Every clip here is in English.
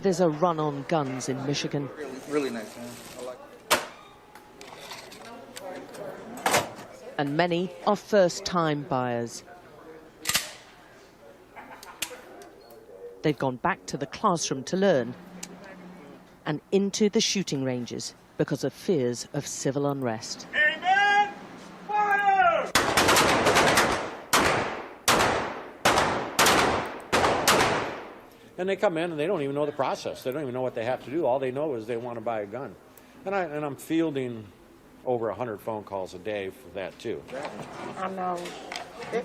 There's a run on guns in Michigan. Really nice, man. I like it. And many are first-time buyers. They've gone back to the classroom to learn and into the shooting ranges because of fears of civil unrest. Amen! Fire! And they come in and they don't even know the process. They don't even know what they have to do. All they know is they want to buy a gun. And I'm fielding over 100 phone calls a day for that too. I know.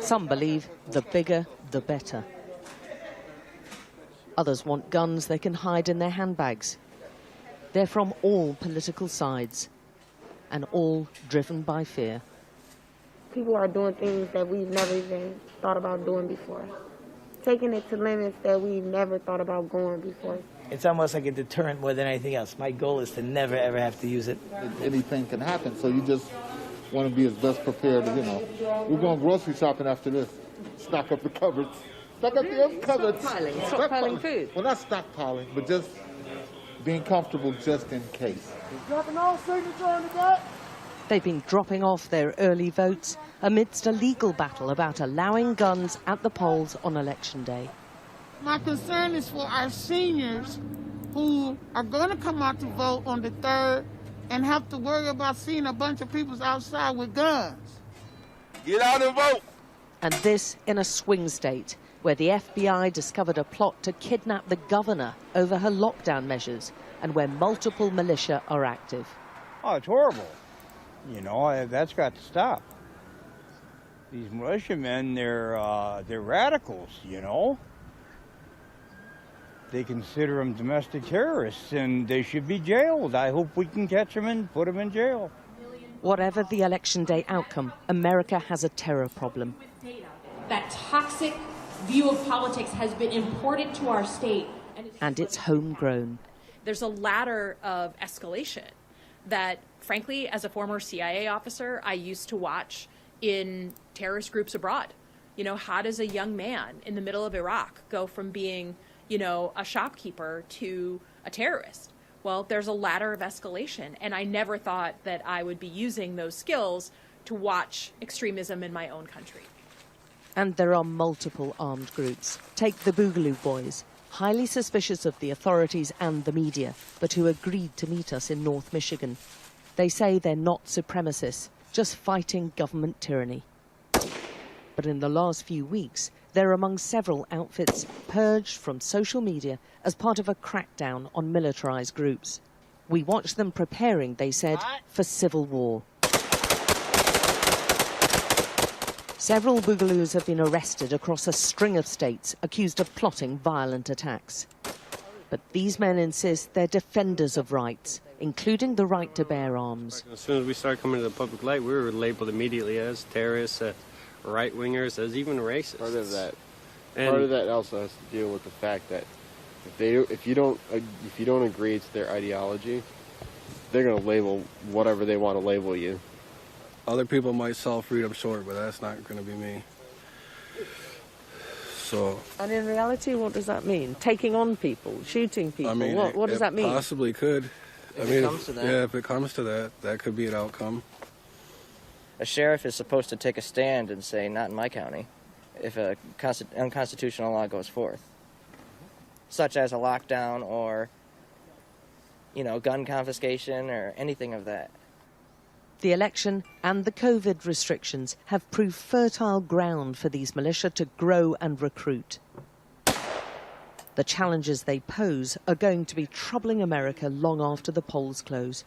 Some believe the bigger, the better. Others want guns they can hide in their handbags. They're from all political sides and all driven by fear. People are doing things that we've never even thought about doing before. Taking it to limits that we never thought about going before. It's almost like a deterrent more than anything else. My goal is to never, ever have to use it. Anything can happen, so you just want to be as best prepared as, you know. We're going grocery shopping after this. Stock up the cupboards. Stock up the cupboards. Stockpiling food. Well, not stockpiling, but just being comfortable just in case. Dropping all signature on the back. They've been dropping off their early votes amidst a legal battle about allowing guns at the polls on Election Day. My concern is for our seniors who are going to come out to vote on the 3rd and have to worry about seeing a bunch of people outside with guns. Get out and vote! And this in a swing state where the FBI discovered a plot to kidnap the governor over her lockdown measures and where multiple militia are active. Oh, it's horrible. You know, that's got to stop. These militiamen, they're radicals, you know. They consider them domestic terrorists, and they should be jailed. I hope we can catch them and put them in jail. Whatever the Election Day outcome, America has a terror problem. That toxic view of politics has been imported to our state. And it's homegrown. There's a ladder of escalation that, frankly, as a former CIA officer, I used to watch in terrorist groups abroad. You know, how does a young man in the middle of Iraq go from being, you know, a shopkeeper to a terrorist? Well, there's a ladder of escalation, and I never thought that I would be using those skills to watch extremism in my own country. And there are multiple armed groups. Take the Boogaloo Boys, highly suspicious of the authorities and the media, but who agreed to meet us in North Michigan. They say they're not supremacists, just fighting government tyranny. But in the last few weeks, they're among several outfits purged from social media as part of a crackdown on militarized groups. We watched them preparing, they said, for civil war. Several Boogaloos have been arrested across a string of states accused of plotting violent attacks. But these men insist they're defenders of rights, including the right to bear arms. As soon as we started coming to the public light, we were labeled immediately as terrorists, right-wingers, as even racists. Part of that also has to deal with the fact that if you don't agree to their ideology, they're going to label whatever they want to label you. Other people might sell freedom short, but that's not going to be me. So. And in reality, what does that mean? Taking on people, shooting people? I mean, what does that mean? Possibly could. If it comes to that. Yeah, if it comes to that, that could be an outcome. A sheriff is supposed to take a stand and say, not in my county, if a unconstitutional law goes forth, such as a lockdown or, you know, gun confiscation or anything of that. The election and the COVID restrictions have proved fertile ground for these militia to grow and recruit. The challenges they pose are going to be troubling America long after the polls close.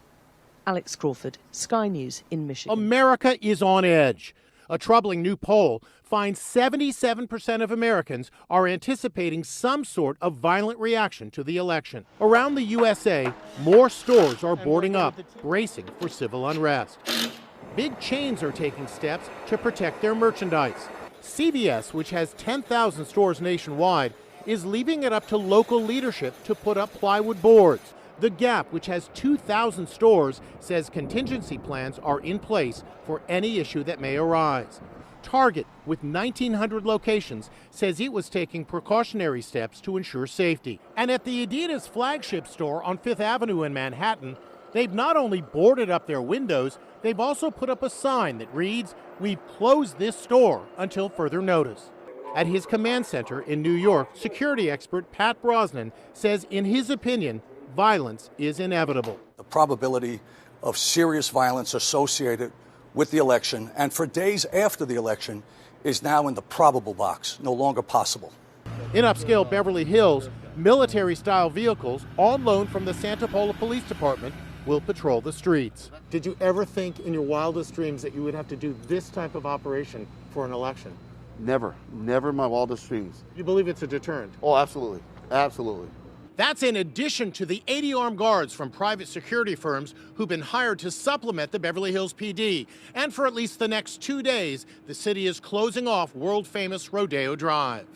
Alex Crawford, Sky News in Michigan. America is on edge. A troubling new poll finds 77% of Americans are anticipating some sort of violent reaction to the election. Around the USA, more stores are boarding up, bracing for civil unrest. Big chains are taking steps to protect their merchandise. CVS, which has 10,000 stores nationwide, is leaving it up to local leadership to put up plywood boards. The Gap, which has 2,000 stores, says contingency plans are in place for any issue that may arise. Target, with 1,900 locations, says it was taking precautionary steps to ensure safety. And at the Adidas flagship store on 5th Avenue in Manhattan, they've not only boarded up their windows, they've also put up a sign that reads, "We've closed this store until further notice." At his command center in New York, security expert Pat Brosnan says, in his opinion, violence is inevitable. The probability of serious violence associated with the election and for days after the election is now in the probable box, no longer possible. In upscale Beverly Hills, military-style vehicles, on loan from the Santa Paula Police Department, will patrol the streets. Did you ever think in your wildest dreams that you would have to do this type of operation for an election? Never in my wildest dreams. You believe it's a deterrent? Oh, absolutely. Absolutely. That's in addition to the 80 armed guards from private security firms who've been hired to supplement the Beverly Hills PD. And for at least the next 2 days, the city is closing off world-famous Rodeo Drive.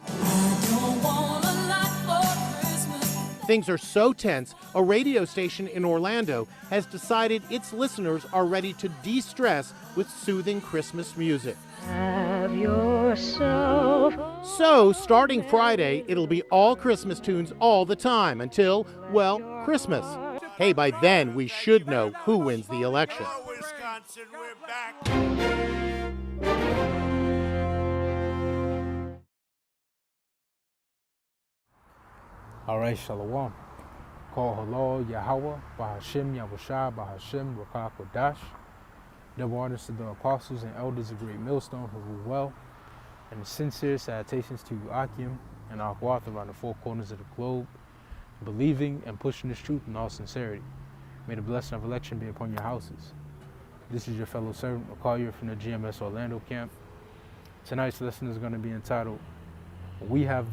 Things are so tense, a radio station in Orlando has decided its listeners are ready to de-stress with soothing Christmas music. Have yourself. So, starting Friday, it'll be all Christmas tunes all the time until, well, Christmas. Hey, by then, we should know who wins the election. Wisconsin, we're back. All right, Shalom. Call Halal Yahweh, Bahashim Yahushua, Bahashim Rawchaa Kodash. Double honors to the apostles and elders of Great Millstone who rule well, and sincere salutations to you, Akim and Ahmath around the four corners of the globe, believing and pushing this truth in all sincerity. May the blessing of election be upon your houses. This is your fellow servant, Rawchaa, from the GMS Orlando camp. Tonight's lesson is going to be entitled, We have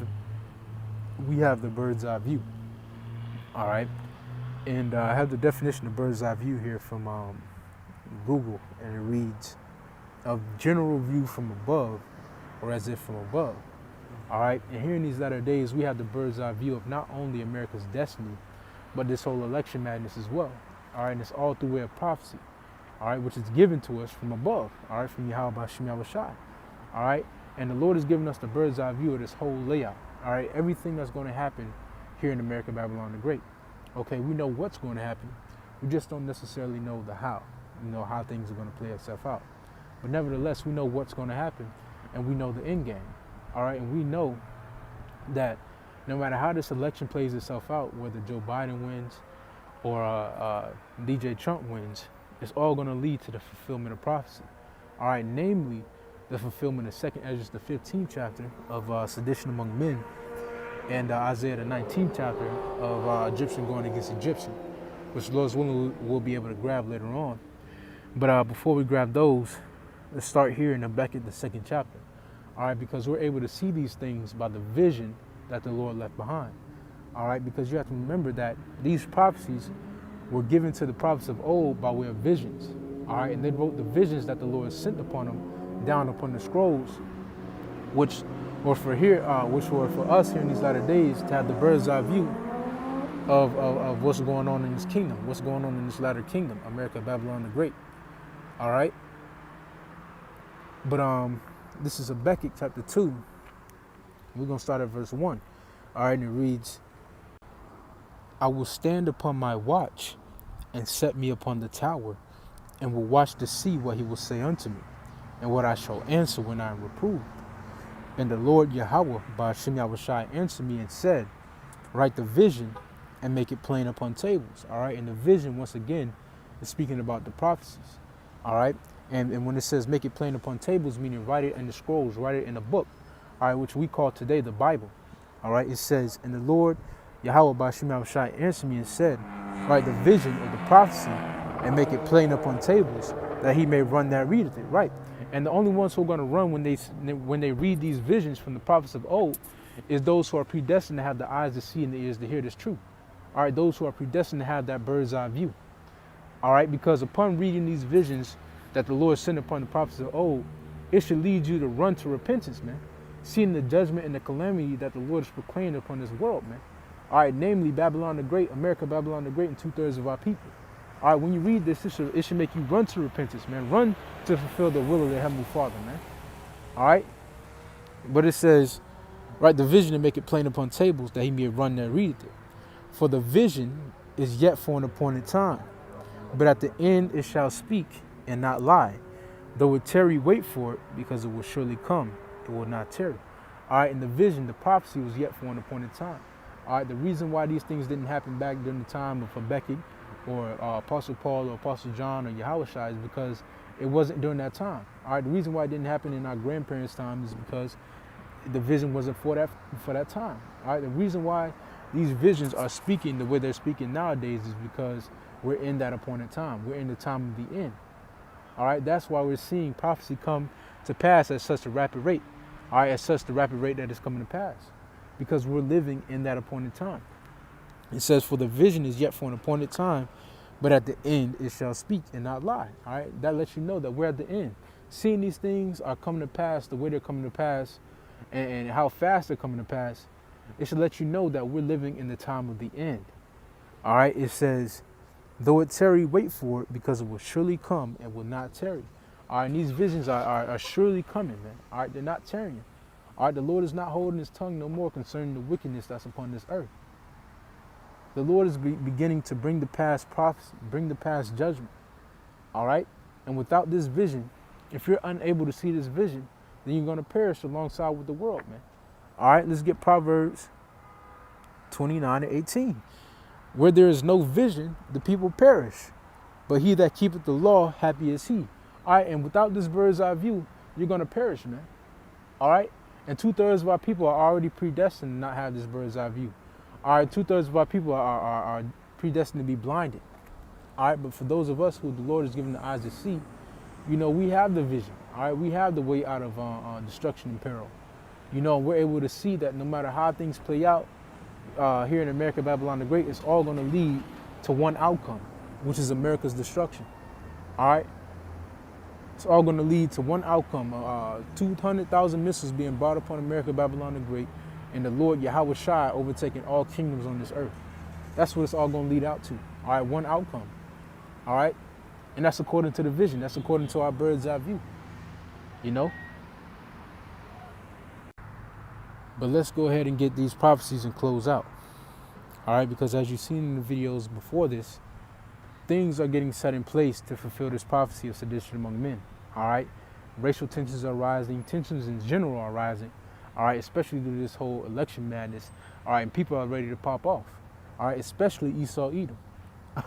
the bird's eye view. All right, and I have the definition of bird's eye view here from Google, and it reads, a general view from above, or as if from above. All right, and here in these latter days, we have the bird's eye view of not only America's destiny, but this whole election madness as well. All right, and it's all through way of prophecy. All right, which is given to us from above. All right, from Yahweh Bashim Yahushua. All right, and the Lord has given us the bird's eye view of this whole layout. All right, everything that's going to happen here in America, Babylon the Great. Okay, we know what's going to happen. We just don't necessarily know the how. You know how things are going to play itself out. But nevertheless, we know what's going to happen, and we know the end game. All right, and we know that no matter how this election plays itself out, whether Joe Biden wins or DJ Trump wins, it's all going to lead to the fulfillment of prophecy. All right, namely the fulfillment of 2nd Ezra, the 15th chapter of sedition among men, and Isaiah, the 19th chapter of Egyptian going against Egyptian, which Lord's willing we'll be able to grab later on. But before we grab those, let's start here in Habakkuk, the 2nd chapter. All right, because we're able to see these things by the vision that the Lord left behind. All right, because you have to remember that these prophecies were given to the prophets of old by way of visions. All right, and they wrote the visions that the Lord sent upon them down upon the scrolls, which were for us here in these latter days to have the bird's eye view of what's going on in this kingdom, what's going on in this latter kingdom, America, Babylon the Great. All right, but this is Habakkuk chapter 2. We're gonna start at verse 1. All right, and it reads, I will stand upon my watch and set me upon the tower, and will watch to see what he will say unto me, and what I shall answer when I am reproved. And the Lord Yahweh, Bashim Yahushua, answered me and said, write the vision and make it plain upon tables. All right, and the vision, once again, is speaking about the prophecies. All right, and when it says make it plain upon tables, meaning write it in the scrolls, write it in a book, all right, which we call today the Bible. All right, it says, and the Lord Yahweh Bashim Yahushua answered me and said, write the vision of the prophecy and make it plain upon tables, that he may run that readeth it. Right. And the only ones who are going to run when they read these visions from the prophets of old is those who are predestined to have the eyes to see and the ears to hear this truth. All right, those who are predestined to have that bird's eye view. All right, because upon reading these visions that the Lord sent upon the prophets of old, it should lead you to run to repentance, man. Seeing the judgment and the calamity that the Lord has proclaimed upon this world, man. All right, namely Babylon the Great, America, Babylon the Great, and 2/3 of our people. All right, when you read this, it should make you run to repentance, man. Run to fulfill the will of the Heavenly Father, man. All right? But it says, write the vision and make it plain upon tables that he may run that readeth it. For the vision is yet for an appointed time, but at the end it shall speak and not lie. Though it tarry, wait for it, because it will surely come. It will not tarry. All right, in the vision, the prophecy was yet for an appointed time. All right, the reason why these things didn't happen back during the time of Habakkuk or Apostle Paul or Apostle John or Yahushua is because it wasn't during that time. All right, the reason why it didn't happen in our grandparents' time is because the vision wasn't for that time. All right, the reason why these visions are speaking the way they're speaking nowadays is because we're in that appointed time. We're in the time of the end. All right, that's why we're seeing prophecy come to pass at such a rapid rate. All right, at such the rapid rate that it's coming to pass, because we're living in that appointed time. It says, for the vision is yet for an appointed time, but at the end it shall speak and not lie. All right, that lets you know that we're at the end. Seeing these things are coming to pass the way they're coming to pass and how fast they're coming to pass, it should let you know that we're living in the time of the end. All right, it says, though it tarry, wait for it, because it will surely come and will not tarry. All right, and these visions are surely coming, man. All right, they're not tarrying. All right, the Lord is not holding his tongue no more concerning the wickedness that's upon this earth. The Lord is beginning to bring the past prophecy, bring the past judgment. All right, and without this vision, if you're unable to see this vision, then you're going to perish alongside with the world, man. All right, let's get Proverbs 29:18. Where there is no vision, the people perish, but he that keepeth the law, happy is he. All right, and without this bird's eye view, you're going to perish, man. All right, and 2/3 of our people are already predestined to not have this bird's eye view. All right, 2/3 of our people are predestined to be blinded. All right, but for those of us who the Lord has given the eyes to see, you know, we have the vision. All right, we have the way out of destruction and peril. You know, we're able to see that no matter how things play out here in America, Babylon the Great, it's all going to lead to one outcome, which is America's destruction. All right, it's all going to lead to one outcome: 200,000 missiles being brought upon America, Babylon the Great, and the Lord Yahushua overtaking all kingdoms on this earth. That's what it's all going to lead out to. All right, one outcome. All right, and that's according to the vision. That's according to our bird's eye view. You know. But let's go ahead and get these prophecies and close out. All right, because as you've seen in the videos before this, things are getting set in place to fulfill this prophecy of sedition among men. All right, racial tensions are rising, tensions in general are rising. All right, especially due to this whole election madness. All right, and people are ready to pop off. All right, especially Esau Edom.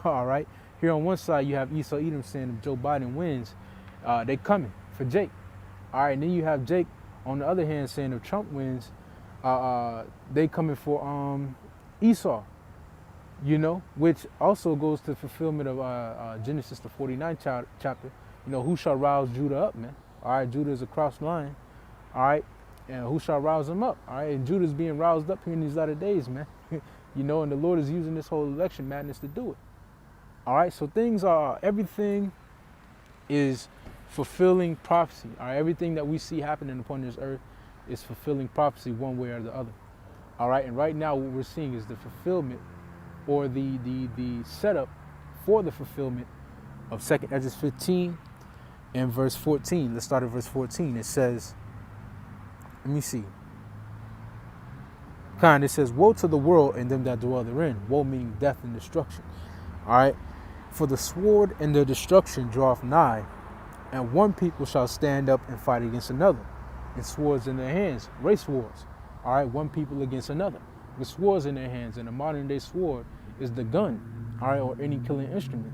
All right, here on one side you have Esau Edom saying if Joe Biden wins, they coming for Jake. All right, and then you have Jake on the other hand saying if Trump wins, they coming for Esau, you know, which also goes to fulfillment of Genesis the 49th chapter. You know, who shall rouse Judah up, man? All right, Judah is a crossed line. All right, and who shall rouse him up? All right, and Judah's being roused up here in these latter days, man. You know, and the Lord is using this whole election madness to do it. All right, so everything is fulfilling prophecy. All right, everything that we see happening upon this earth is fulfilling prophecy one way or the other. All right, and right now what we're seeing is the fulfillment or the setup for the fulfillment of 2nd Esdras 15 and verse 14. Let's start at verse 14. It says, let me see. It says, woe to the world and them that dwell therein. Woe meaning death and destruction. All right, for the sword and the destruction draweth nigh, and one people shall stand up and fight against another, and swords in their hands, race wars. All right, one people against another, with swords in their hands, and a modern day sword is the gun, all right, or any killing instrument.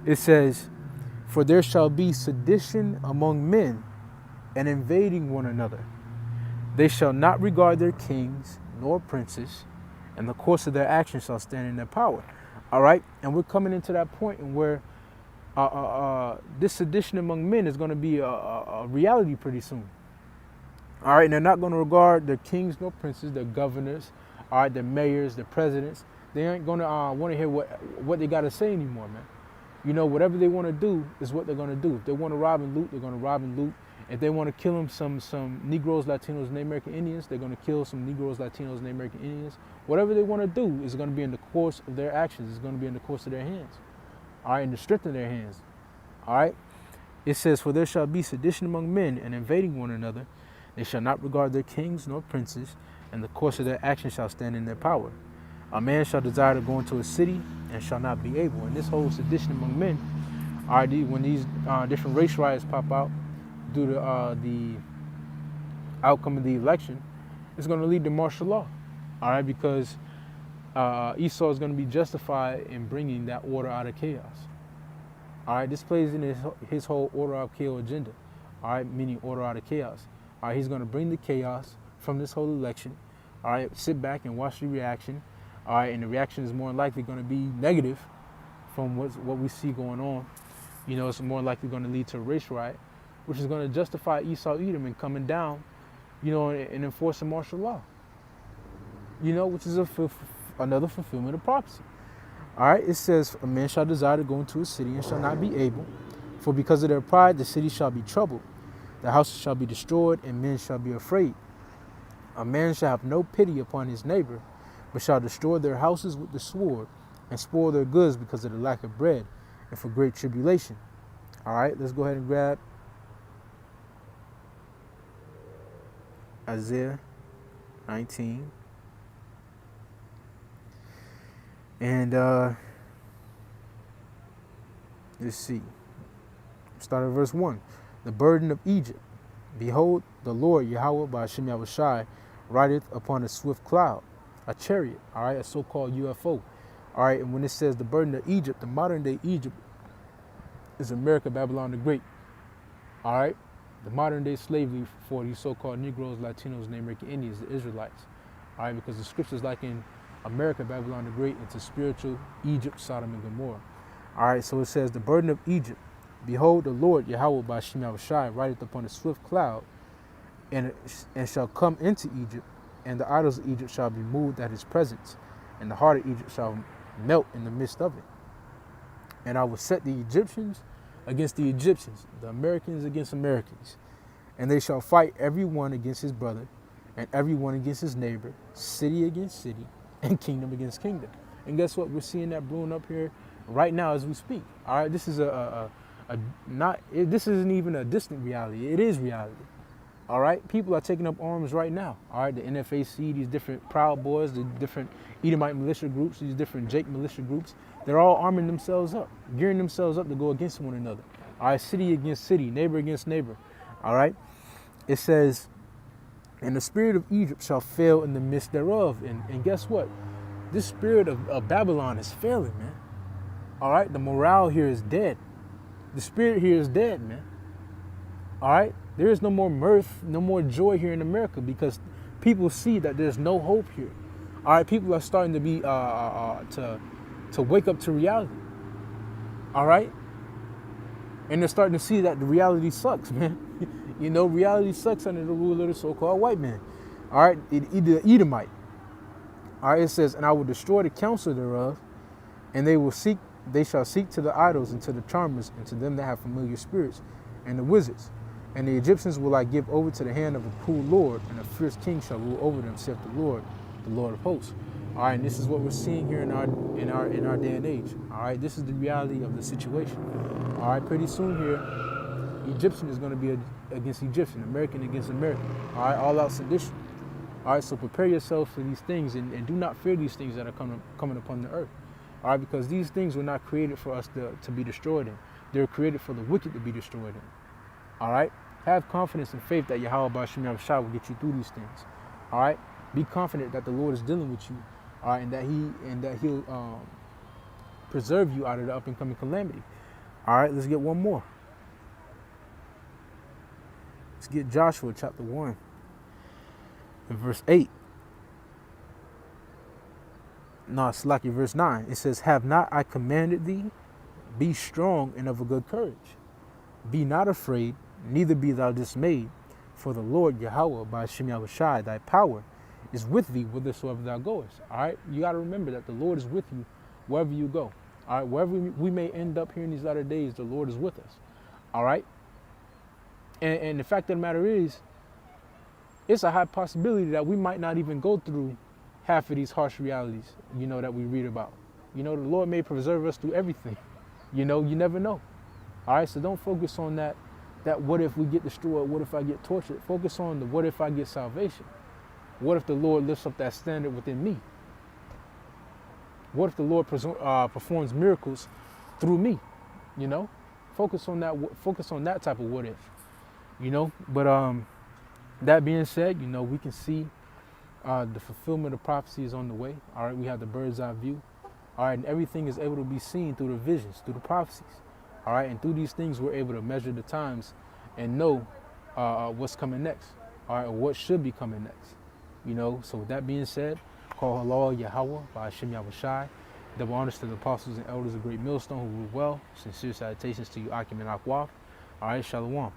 It says, for there shall be sedition among men, and invading one another. They shall not regard their kings nor princes, and the course of their actions shall stand in their power. All right, and we're coming into that point where this sedition among men is going to be a reality pretty soon. All right, and they're not going to regard their kings nor princes, their governors, all right, their mayors, their presidents. They ain't going to want to hear what they got to say anymore, man. You know, whatever they want to do is what they're going to do. If they want to rob and loot, they're going to rob and loot. If they want to kill them, some Negroes, Latinos, and American Indians, they're going to kill some Negroes, Latinos, and American Indians. Whatever they want to do is going to be in the course of their actions. It's going to be in the course of their hands. All right, in the strength of their hands. All right. It says, for there shall be sedition among men and invading one another, They shall not regard their kings nor princes, and the course of their action shall stand in their power. A man shall desire to go into a city and shall not be able. And this whole sedition among men, when these different race riots pop out due to the outcome of the election, it's going to lead to martial law. All right, because Esau is going to be justified in bringing that order out of chaos. All right, this plays in his whole order out of chaos agenda. All right, meaning order out of chaos. All right, he's going to bring the chaos from this whole election. All right, sit back and watch the reaction. All right, and the reaction is more likely going to be negative from what we see going on. You know, it's more likely going to lead to a race riot, which is going to justify Esau Edom and coming down, you know, and enforcing martial law. You know, which is another fulfillment of prophecy. All right, it says, a man shall desire to go into a city and shall not be able, for because of their pride the city shall be troubled, the houses shall be destroyed, and men shall be afraid. A man shall have no pity upon his neighbor, but shall destroy their houses with the sword, and spoil their goods because of the lack of bread, and for great tribulation. All right, let's go ahead and grab Isaiah 19. And let's see. Start at verse 1. The burden of Egypt. Behold, the Lord Yahweh by Hashem Yahushai rideth upon a swift cloud, a chariot, all right, a so-called UFO. All right, and when it says the burden of Egypt, the modern day Egypt is America, Babylon the Great. All right, the modern day slavery for these so-called Negroes, Latinos, and American Indians, the Israelites. All right, because the scriptures liken America, Babylon the Great, into spiritual Egypt, Sodom, and Gomorrah. All right, so it says the burden of Egypt. Behold, the Lord Yahweh by Hashem Yahushai rideth upon a swift cloud, and shall come into Egypt, and the idols of Egypt shall be moved at his presence, and the heart of Egypt shall melt in the midst of it. And I will set the Egyptians against the Egyptians, the Americans against Americans, and they shall fight every one against his brother, and every one against his neighbor, city against city, and kingdom against kingdom. And guess what? We're seeing that brewing up here right now as we speak. All right, this is this isn't even a distant reality. It is reality. All right, people are taking up arms right now. All right, the NFAC, these different Proud Boys, the different Edomite militia groups, these different Jake militia groups, they're all arming themselves up, gearing themselves up to go against one another. All right, city against city, neighbor against neighbor. All right, it says, and the spirit of Egypt shall fail in the midst thereof. And guess what? This spirit of Babylon is failing, man. All right, the morale here is dead. The spirit here is dead, man. All right, there is no more mirth, no more joy here in America because people see that there's no hope here. All right, people are starting to be to wake up to reality. All right, and they're starting to see that the reality sucks, man. You know, reality sucks under the rule of the so-called white man. All right, the Edomite. All right, it says, and I will destroy the counsel thereof, and they shall seek to the idols and to the charmers and to them that have familiar spirits and the wizards. And the Egyptians will I give over to the hand of a cruel lord, and a fierce king shall rule over them, saith the Lord of hosts. All right, and this is what we're seeing here in our day and age. All right, this is the reality of the situation. All right, pretty soon here, Egyptian is going to be against Egyptian, American against American. All right, all out sedition. All right, so prepare yourself for these things and do not fear these things that are coming upon the earth. All right, because these things were not created for us to be destroyed in. They were created for the wicked to be destroyed in. All right, have confidence and faith that Yahweh B'Ashem Yahushua will get you through these things. All right, be confident that the Lord is dealing with you. All right, and that He'll preserve you out of the up and coming calamity. All right, let's get one more. Let's get Joshua chapter 1 and verse 8. No, it's like verse 9. It says, have not I commanded thee? Be strong and of a good courage. Be not afraid, neither be thou dismayed. For the Lord Yahweh by Hashem Yahushai, thy power, is with thee whithersoever thou goest. All right, you got to remember that the Lord is with you wherever you go. All right, wherever we may end up here in these latter days, the Lord is with us. All right, and the fact of the matter is, it's a high possibility that we might not even go through half of these harsh realities, you know, that we read about. You know, the Lord may preserve us through everything. You know, you never know. All right, so don't focus on that that what if we get destroyed, what if I get tortured. Focus on the what if I get salvation. What if the Lord lifts up that standard within me? What if the Lord performs miracles through me? You know, focus on that. Focus on that type of what if. You know, but that being said, you know, we can see the fulfillment of prophecy is on the way. All right, we have the bird's eye view. All right, and everything is able to be seen through the visions, through the prophecies. All right, and through these things, we're able to measure the times and know what's coming next. All right, or what should be coming next. You know, so with that being said, call halal Yahweh by Hashem Yahushai. Double honors to the apostles and elders of Great Millstone who rule well. Sincere salutations to you, Akim and Akwaf. All right, Shalom.